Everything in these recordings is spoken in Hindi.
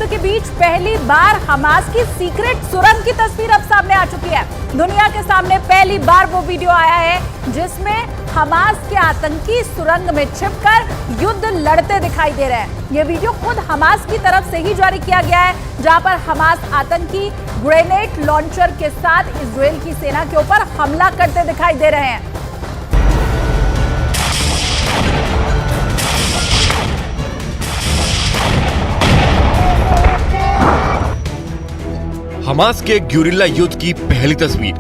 युद्ध के बीच पहली बार हमास की सीक्रेट सुरंग की तस्वीर अब सामने आ चुकी है। दुनिया के सामने पहली बार वो वीडियो आया है जिसमें हमास के आतंकी सुरंग में छिपकर युद्ध लड़ते दिखाई दे रहे हैं। ये वीडियो खुद हमास की तरफ से ही जारी किया गया है, जहां पर हमास आतंकी ग्रेनेड लॉन्चर के साथ इजरायल की सेना के ऊपर हमला करते दिखाई दे रहे हैं। हमास के ग्योरिल्ला युद्ध की पहली तस्वीर।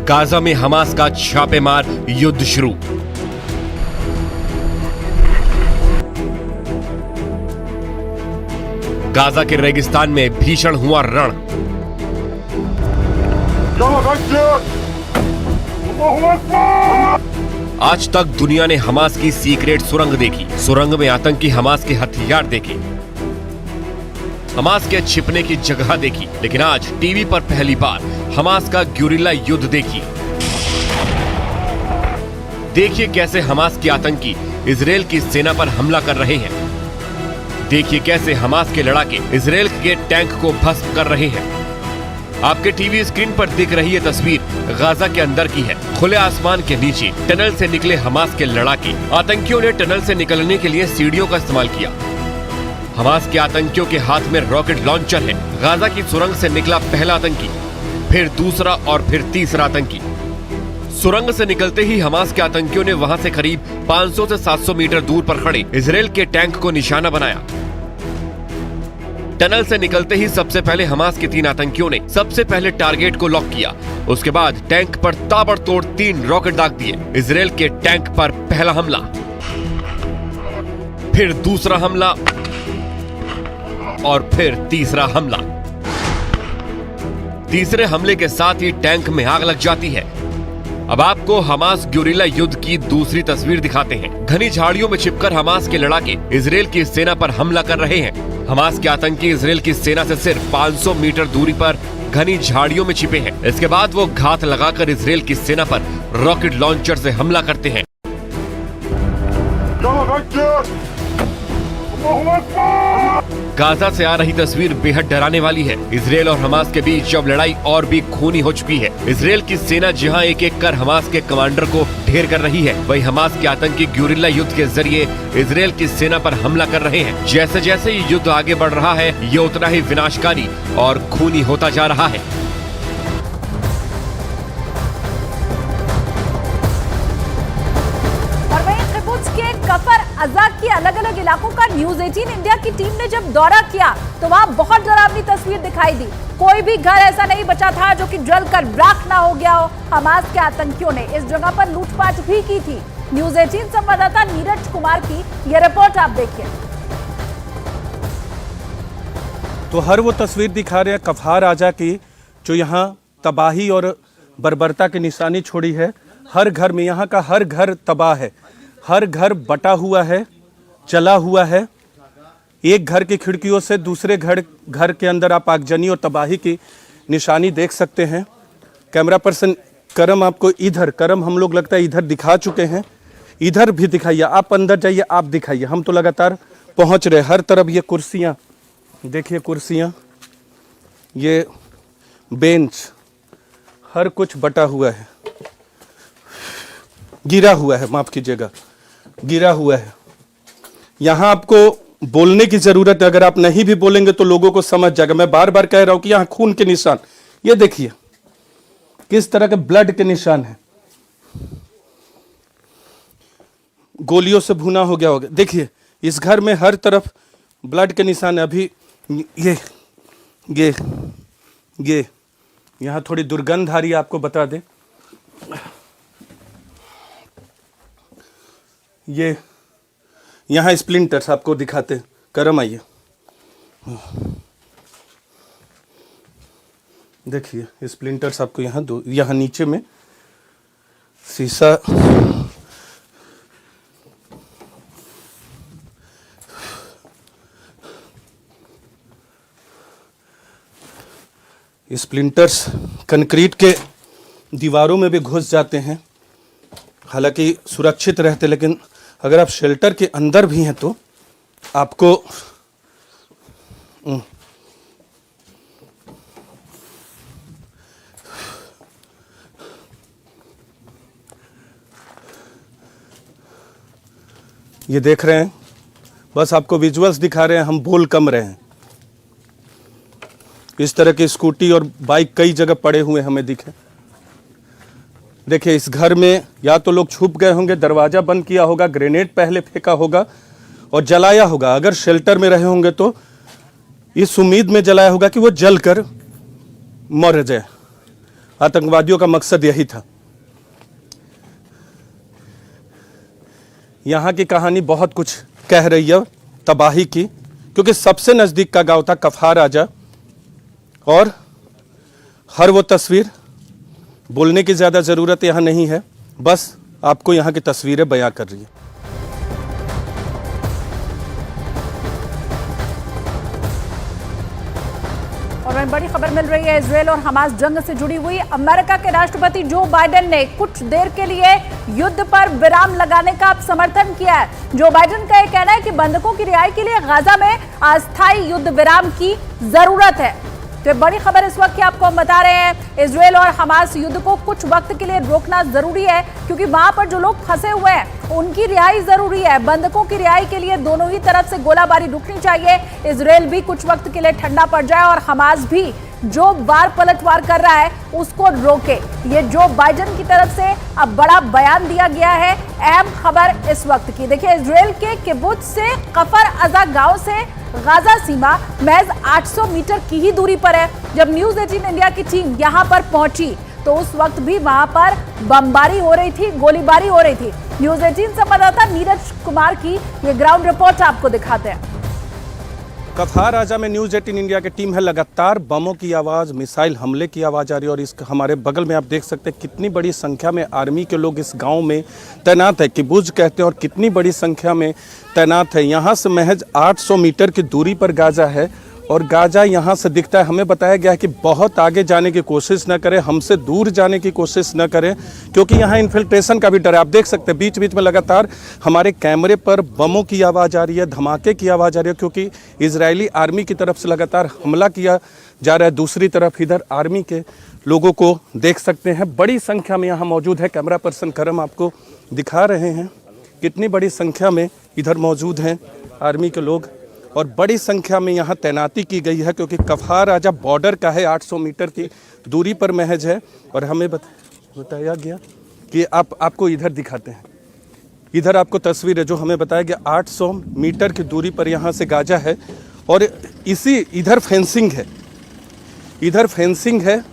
गाजा में हमास का छापेमार युद्ध शुरू। गाजा के रेगिस्तान में भीषण हुआ रण। आज तक दुनिया ने हमास की सीक्रेट सुरंग देखी। सुरंग में आतंकी हमास के हथियार देखे, हमास के छिपने की जगह देखी, लेकिन आज टीवी पर पहली बार हमास का ग्योरिल्ला युद्ध देखिए। देखिए कैसे हमास के आतंकी इजरायल की सेना पर हमला कर रहे हैं। देखिए कैसे हमास के लड़ाके इजरायल के टैंक को भस्म कर रहे हैं। आपके टीवी स्क्रीन पर दिख रही है तस्वीर गाजा के अंदर की है। खुले आसमान के नीचे टनल से निकले हमास के लड़ाके। आतंकियों ने टनल से निकलने के लिए सीढ़ियों का इस्तेमाल किया। हमास के आतंकियों के हाथ में रॉकेट लॉन्चर है। गाजा की सुरंग से निकला पहला आतंकी, फिर दूसरा और फिर तीसरा आतंकी। सुरंग से निकलते ही हमास के आतंकियों ने वहां से करीब 500 से 700 मीटर दूर पर खड़े इजरायल के टैंक को निशाना बनाया। टनल से निकलते ही सबसे पहले हमास के 3 आतंकियों ने सबसे पहले टारगेट को लॉक किया। उसके बाद टैंक पर ताबड़तोड़ 3 रॉकेट दाग दिए। इजरायल के टैंक पर पहला हमला, फिर दूसरा हमला और फिर तीसरा हमला। तीसरे हमले के साथ ही टैंक में आग लग जाती है। अब आपको हमास ग्योरिल्ला युद्ध की दूसरी तस्वीर दिखाते हैं। घनी झाड़ियों में छिपकर हमास के लड़ाके इजरायल की सेना पर हमला कर रहे हैं। हमास के आतंकी इजरायल की सेना से सिर्फ 500 मीटर दूरी पर घनी झाड़ियों में छिपे हैं। इसके बाद वो घात लगाकर इजरायल की सेना पर रॉकेट लॉन्चर से हमला करते हैं। गाजा से आ रही तस्वीर बेहद डराने वाली है। इजरायल और हमास के बीच अब लड़ाई और भी खूनी हो चुकी है। इजरायल की सेना जहां एक एक कर हमास के कमांडर को ढेर कर रही है, वहीं हमास के आतंकी ग्योरिल्ला युद्ध के जरिए इजरायल की सेना पर हमला कर रहे हैं। जैसे जैसे ये युद्ध आगे बढ़ रहा है, ये उतना ही विनाशकारी और खूनी होता जा रहा है। कफर अज़ा के अलग अलग इलाकों का न्यूज़ 18 इंडिया की टीम ने जब दौरा किया तो वहां बहुत डरावनी तस्वीर दिखाई दी। कोई भी घर ऐसा नहीं बचा था जो कि जलकर राख ना हो गया हो। हमास के आतंकियों ने इस जगह पर लूटपाट भी की थी। न्यूज़ 18 संवाददाता नीरज कुमार की यह रिपोर्ट आप देखिए। तो हर वो तस्वीर दिखा रहे हैं कफार आजा की, जो यहाँ तबाही और बर्बरता की निशानी छोड़ी है। हर घर में, यहाँ का हर घर तबाह है, हर घर बटा हुआ है, जला हुआ है। एक घर की खिड़कियों से दूसरे घर के अंदर आप आगजनी और तबाही की निशानी देख सकते हैं। कैमरा पर्सन करम आपको इधर, करम हम लोग लगता है इधर दिखा चुके हैं, इधर भी दिखाइए। आप अंदर जाइए, आप दिखाइए। हम तो लगातार पहुंच रहे। हर तरफ ये कुर्सियां देखिए, कुर्सियां, ये बेंच, हर कुछ बटा हुआ है, गिरा हुआ है, माफ कीजिएगा, गिरा हुआ है। यहां आपको बोलने की जरूरत है। अगर आप नहीं भी बोलेंगे तो लोगों को समझ जाएगा। मैं बार बार कह रहा हूं कि यहां खून के निशान, ये देखिए किस तरह के ब्लड के निशान है। गोलियों से भुना हो गया होगा। देखिए इस घर में हर तरफ ब्लड के निशान है। अभी ये यहां थोड़ी दुर्गंध आ रही है, आपको बता दें। ये यहाँ स्प्लिंटर्स आपको दिखाते हैं। करम आइए, देखिए स्प्लिंटर्स आपको यहाँ नीचे में शीशा, स्प्लिंटर्स कंक्रीट के दीवारों में भी घुस जाते हैं। हालांकि सुरक्षित रहते, लेकिन अगर आप शेल्टर के अंदर भी हैं तो आपको ये देख रहे हैं, बस आपको विजुअल्स दिखा रहे हैं, हम बोल कम रहे हैं। इस तरह की स्कूटी और बाइक कई जगह पड़े हुए हमें दिखे। देखिए, इस घर में या तो लोग छुप गए होंगे, दरवाजा बंद किया होगा, ग्रेनेड पहले फेंका होगा और जलाया होगा। अगर शेल्टर में रहे होंगे तो इस उम्मीद में जलाया होगा कि वो जलकर मर जाए। आतंकवादियों का मकसद यही था। यहाँ की कहानी बहुत कुछ कह रही है तबाही की, क्योंकि सबसे नज़दीक का गांव था कफार आजा, और हर वो तस्वीर, बोलने की ज़्यादा ज़रूरत यहाँ नहीं है, बस आपको यहाँ की तस्वीरें बयां कर रही है। और वहीं बड़ी खबर मिल रही है इजरायल और हमास जंग से जुड़ी हुई। अमेरिका के राष्ट्रपति जो बाइडेन ने कुछ देर के लिए युद्ध पर विराम लगाने का समर्थन किया है। जो बाइडेन का यह कहना है कि बंधकों की रिहाई के लिए गाजा में अस्थायी युद्ध विराम की जरूरत है। तो ये बड़ी खबर इस वक्त की आपको हम बता रहे हैं। इजरायल और हमास युद्ध को कुछ वक्त के लिए रोकना जरूरी है, क्योंकि वहां पर जो लोग फंसे हुए हैं उनकी रिहाई जरूरी है। बंधकों की रिहाई के लिए दोनों ही तरफ से गोलाबारी रुकनी चाहिए। इजरायल भी कुछ वक्त के लिए ठंडा पड़ जाए और हमास भी जो वार पलटवार कर रहा है उसको रोके। ये जो बाइडेन की तरफ से अब बड़ा बयान दिया गया है। अहम खबर इस वक्त की देखिए, इजरायल के किबुत्ज से कफर अजा गांव से गाजा सीमा महज 800 मीटर की ही दूरी पर है। जब न्यूज 18 इंडिया की टीम यहां पर पहुंची तो उस वक्त भी वहां पर बमबारी हो रही थी, गोलीबारी हो रही थी। न्यूज 18 संवाददाता नीरज कुमार की ये ग्राउंड रिपोर्ट आपको दिखाते हैं। कफार आजा में न्यूज़ 18 इंडिया की टीम है। लगातार बमों की आवाज़, मिसाइल हमले की आवाज़ आ रही है, और इस हमारे बगल में आप देख सकते हैं कितनी बड़ी संख्या में आर्मी के लोग इस गांव में तैनात है, किबुत्ज कहते हैं, और कितनी बड़ी संख्या में तैनात है। यहाँ से महज 800 मीटर की दूरी पर गाजा है, और गाजा यहाँ से दिखता है। हमें बताया गया है कि बहुत आगे जाने की कोशिश न करें, हमसे दूर जाने की कोशिश न करें, क्योंकि यहाँ इन्फिल्ट्रेशन का भी डर है। आप देख सकते हैं बीच बीच में लगातार हमारे कैमरे पर बमों की आवाज़ आ रही है, धमाके की आवाज़ आ रही है, क्योंकि इजरायली आर्मी की तरफ से लगातार हमला किया जा रहा है। दूसरी तरफ इधर आर्मी के लोगों को देख सकते हैं, बड़ी संख्या में यहाँ मौजूद है। कैमरा पर्सन करम आपको दिखा रहे हैं कितनी बड़ी संख्या में इधर मौजूद हैं आर्मी के लोग, और बड़ी संख्या में यहाँ तैनाती की गई है, क्योंकि कफार आजा बॉर्डर का है, 800 मीटर की दूरी पर महज है। और हमें बताया गया कि आपको इधर दिखाते हैं, इधर आपको तस्वीर है जो हमें बताया गया 800 मीटर की दूरी पर यहाँ से गाजा है। और इसी इधर फेंसिंग है, इधर फेंसिंग है,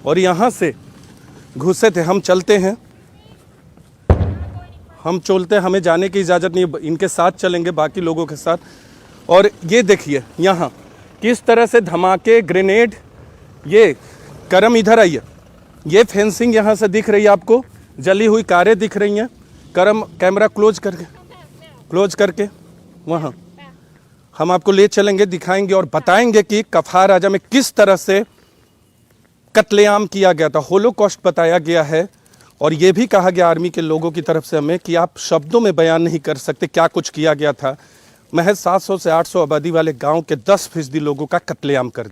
और यहाँ से घुसे थे। हम चलते हैं, हम चलते हैं, हमें जाने की इजाज़त नहीं है, इनके साथ चलेंगे बाकी लोगों के साथ। और ये देखिए यहाँ किस तरह से धमाके, ग्रेनेड, ये करम इधर आइए, ये फेंसिंग यहाँ से दिख रही है आपको, जली हुई कारें दिख रही हैं। करम कैमरा क्लोज करके वहाँ हम आपको ले चलेंगे, दिखाएंगे और बताएंगे कि कफार आजा में किस तरह से कत्लेआम किया गया था, होलोकॉस्ट बताया गया है। और ये भी कहा गया आर्मी के लोगों की तरफ से हमें कि आप शब्दों में बयान नहीं कर सकते क्या कुछ किया गया था। महज 700 से 800 आबादी वाले गांव के 10% लोगों का कत्लेआम कर